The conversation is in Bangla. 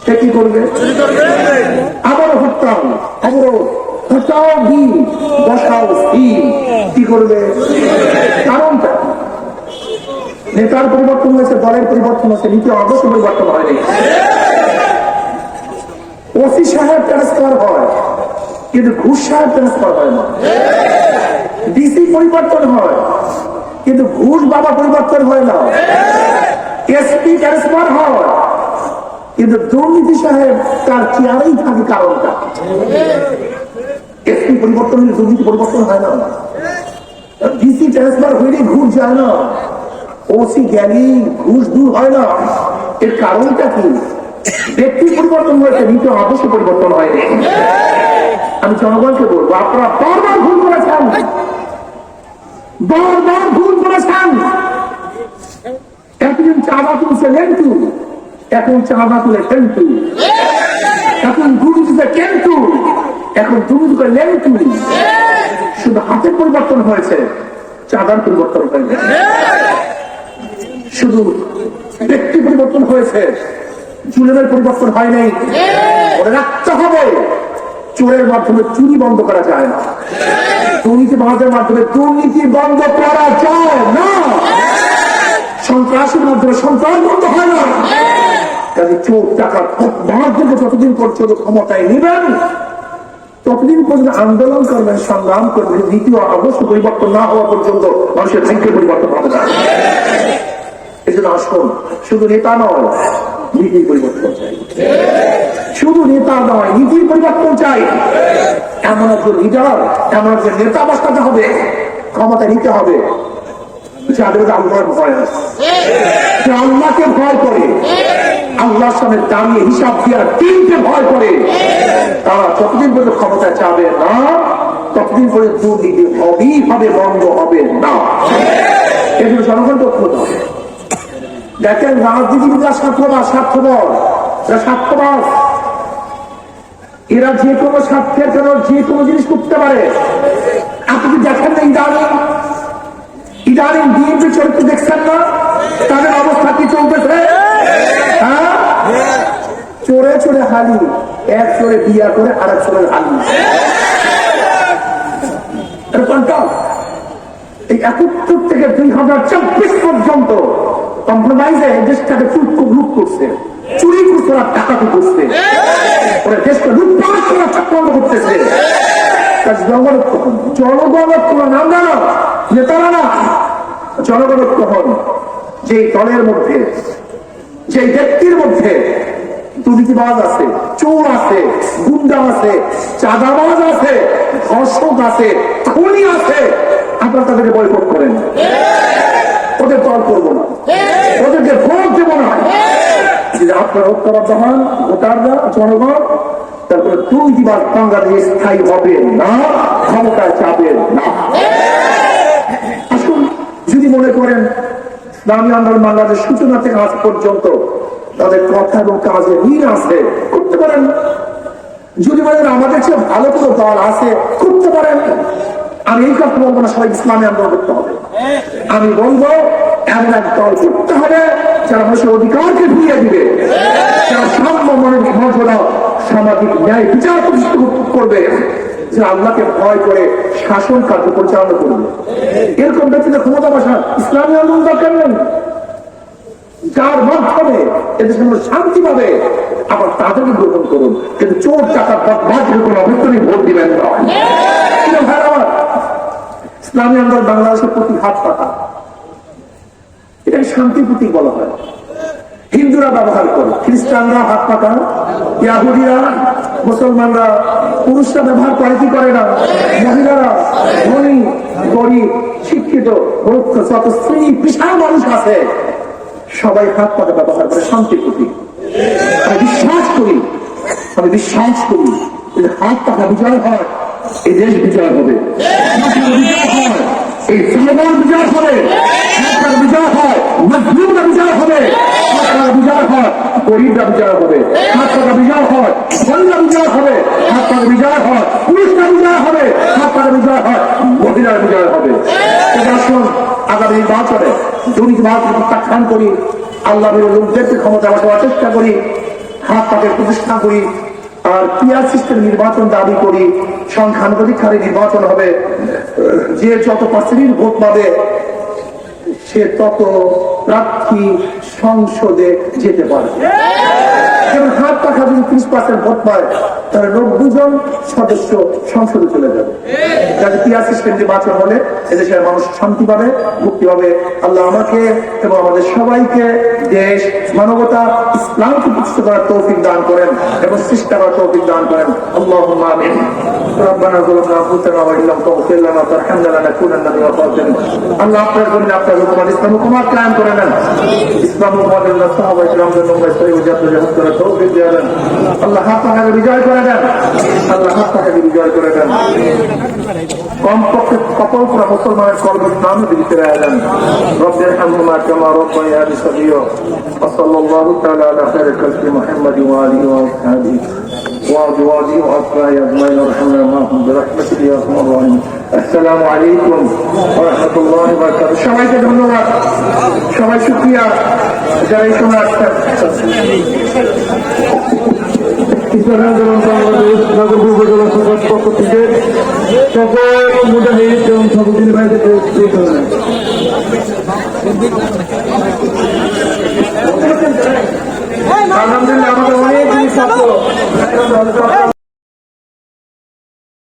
সে কি করবে? আবারও হত্যা, আবারও হটাও দিন, বসাও দিন, কি করবে? কারণটা নেতার পরিবর্তন হয়েছে, দলের পরিবর্তন হয়েছে, নীতি আদর্শ পরিবর্তন হয়নি। ওসি সাহেব ট্রান্সফার হয়, কিন্তু ঘুষ সাহেব ট্রান্সফার হয় না। ডিসি পরিবর্তন হয়, কিন্তু ঘুষ বাবা পরিবর্তন হয় না। এসপি ট্রান্সফার হয়, কিন্তু দুর্নীতি সাহেব তার চেয়ারেই থাকে। কারণটা এসপি পরিবর্তন হলে দুর্নীতি পরিবর্তন হয় না, ডিসি ট্রান্সফার হইলে ঘুষ যায় না, ওসি গেলি ঘুষ দূর হয় না। এর কারণটা কি? ব্যক্তি পরিবর্তন হয়েছে, নীতি আদর্শ পরিবর্তন হয়নি। আমি জনগণকে বলবো, আপনারা বারবার ভুল করেছেন, বারবার ভুল করেছেন। একদিন চাঁদা তুলছে লেন্টু, এখন চাঁদা তুলে টেন্টু, এখন দুর্নীতিতে কেন্টু, এখন দুর্নীতি লেন্টু। শুধু হাতের পরিবর্তন হয়েছে, চাঁদার পরিবর্তন হয়নি। শুধু ব্যক্তি পরিবর্তন হয়েছে, জুলুমের পরিবর্তন হয় নাই। ওরা রাখতে হবে, চোরের মাধ্যমে চুরি বন্ধ করা যায় না, দুর্নীতিবাজের মাধ্যমে দুর্নীতি বন্ধ করা যায় না, সন্ত্রাসের মাধ্যমে সন্ত্রাস বন্ধ হয় না। কাজে চোর টাকা যতদিন পর্যন্ত ক্ষমতায় নেবেন, ততদিন পর্যন্ত আন্দোলন করবেন, সংগ্রাম করবেন, দ্বিতীয় আদর্শ পরিবর্তন না হওয়া পর্যন্ত মানুষের ভাগ্যের পরিবর্তন হবে না। এই জন্য আসুন, শুধু নেতা নয়, নীতির পরিবর্তন চাই। শুধু নেতা নয়, নীতির পরিবর্তন চাই। এমন একজন লিডার, এমন একজন নেতা বসাতে হবে, ক্ষমতা নিতে হবে, যাদের আল্লাহর ভয় আছে, আল্লাহকে ভয় করে, আল্লাহর সামনে দাঁড়িয়ে হিসাব দেওয়ার দিনকে ভয় করে। তারা যতদিন পর্যন্ত ক্ষমতায় যাবে না, ততদিন পর্যন্ত দুর্নীতি হবেই হবে, বন্ধ হবে না। এগুলো জনগণ দক্ষ হবে। দেখেন, রাজনীতিবিদরা স্বার্থবাদ, এরা যে কোনো স্বার্থের জন্য যে কোনো জিনিস করতে পারে। আপনি কি দেখেন না ইদানিং বিএনপি চরিত্র দেখছেন না? তাদের অবস্থা কি চলতেছে? হ্যাঁ, চোরে চোরে হালি, এক চোরে বিয়া করে আর এক চোরের হালি। এই 71 থেকে 2024 পর্যন্ত কম্প্রোমাইজে দেশটাকে লুট করছে, চুরি করছে, আর টাকাতে করছে, ওরা দেশকে লুটপাট করার চক্রান্ত করতেছে। জনগণত্ব নাম জানো, নেতারা না, জনগণত্ব হন যে দলের মধ্যে, যে ব্যক্তির মধ্যে দুর্নীতিবাজ আছে, চোর আছে, গুন্ডা আছে, চাঁদাবাজ আছে, ধর্ষক আছে, খুনি আছে, আপনারা তাদেরকে বয়কট করেন। ওদের দল করবো না, ওদেরকে ভোট দেবো না। আপনারা ঐক্যবদ্ধ হন, ভোটাররা, জনগণ, তারপরে দুর্নীতিবাজ বাংলাদেশ স্থায়ী হবে না, ক্ষমতায় যাবে না। আসুন, যদি মনে করেন ইসলামী আন্দোলন বাংলাদেশ সূচনা থেকে আজ পর্যন্ত তাদের কথা এবং কাজে মিল আছে, করতে পারেন। যদি বলেন আমাদের চেয়ে ভালো কোনো দল আছে, করতে পারেন। আমি এই কথা বলবো না সবাই ইসলামী আন্দোলন করতে হবে। আমি বলবো এমন এক দল করতে হবে যারা মানুষের অধিকারকে ফিরিয়ে দিবে, যারা সাম্য মর্যাদা, সামাজিক ন্যায় বিচার প্রতিষ্ঠিত করবে, যে আল্লাহকে ভয় করে শাসন কার্য পরিচালনা করবে। এরকম ব্যক্তিদের ক্ষমতা বসা ইসলামী আন্দোলন দরকার নেই। যার মাধ্যমে এদেশে মানুষ শান্তি পাবে, আবার তাদেরকে গ্রহণ করুন, কিন্তু চোর টাকা বাদবাদের কোনো অবস্থায় ভোট দিবেন না। ইসলামী আন্দোলন বাংলাদেশের প্রতি হাত পাতা, এটাকে শান্তির প্রতীক বলা হয়। হিন্দুরা ব্যবহার করে, খ্রিস্টানরা হাত পাতা, ইয়াহুদিরা, মুসলমানরা, পুরুষরা ব্যবহার করে কি করে না, মহিলারা, ধনী, গরিব, শিক্ষিত, মূর্খ, যত স্ত্রী বিশাল মানুষ আছে, সবাই হাত পাতা ব্যবহার করে শান্তির প্রতীক। আমি বিশ্বাস করি যদি হাত পাতা বিজয় হয়, এই দেশ বিজয় হবে, এই জনগণ বিজয় হবে, বিজয় হয়, মজলুমরা বিজয় হবে, বিজয় হয়, গরিবরা বিজয় হবে, হাত পাতা বিজয় হয়, ধনীরা বিজয় হবে, হাত পাতা বিজয় হয়, পুরুষরা বিজয় হবে, হাত পাতা বিজয় হয়, মহিলার বিজয় হবে। আসুন, আগামী নির্বাচনে দুর্নীতিবাদ প্রত্যাখ্যান করি, আল্লাহ লোকদেরকে ক্ষমতা বসাবার চেষ্টা করি, হাত পাকে প্রতিষ্ঠা করি আর পিয়ার সিস্টেম নির্বাচন দাবি করি। সংখ্যানুপাতিক হারে নির্বাচন হবে, যে যত পার্সেন্ট ভোট পাবে সে তত প্রার্থী সংসদে যেতে পারে। হাত পাখা যদি 30% ভোট পায় তাহলে 90 জন সদস্য সংসদে চলে যাবে। যাতে পিয়ার সিস্টেম নির্বাচন হলে এদেশের মানুষ শান্তি পাবে, মুক্তি পাবে। আল্লাহ আমাকে এবং আমাদের সবাইকে দেশ, মানবতা, ইসলামকে প্রতিষ্ঠা করার তৌফিক দান করেন এবং সৃষ্টি করার তৌফিক দান করেন। আল্লাহুম্মা আমিন। রব্বানা যালামনা আনফুসানা ওয়া ইল্লাম তাগফির লানা ওয়া তারহামনা লানাকুনান্না মিনাল খাসিরিন। আল্লাহ আপনার জন্য আপনার হুকুমত ইসলাম হুকুমত কায়েম করে নেন। ইসলাম হুকুমতের সাহাবায়ে কিরামদের নম্বরে সহিহ জাত করার তৌফিক দিয়ে দেন। আল্লাহ হাত পাখাকে বিজয় করে দেন। আল্লাহ হাত পাখাকে বিজয় করে দেন। কমপক্ষে কপাল পুরা মুসলমানের কর্মের নামে দিতে দেন। রব্বির হামহুমা কামা রাব্বায়ানি সগীরা। ওয়া সাল্লাল্লাহু তাআলা আলা খায়রি খালকি মুহাম্মাদি ওয়া আলিহি ওয়া আসহাবিহি ওয়া আজওয়াজিহি ওয়া আসহাবিহি আজমাইন ওয়ারহামনা মা'হুম বিরাহমাতিকা ইয়া আরহামার রাহিমিন। আসসালামু আলাইকুম ওয়া রাহমাতুল্লাহি ওয়া বারাকাতুহু। সবাইকে ধন্যবাদ, সবাই শুকরিয়া যারা এই সময় আসছেন। ইসলামী আন্দোলন বাংলাদেশ নাগরিক উপজেলা সমাজ পক্ষ থেকে সকল মুজাহিদ এবং সহযোগী ভাইদেরকে আলহামদুলিল্লাহ আমাদের অনেক জিনিস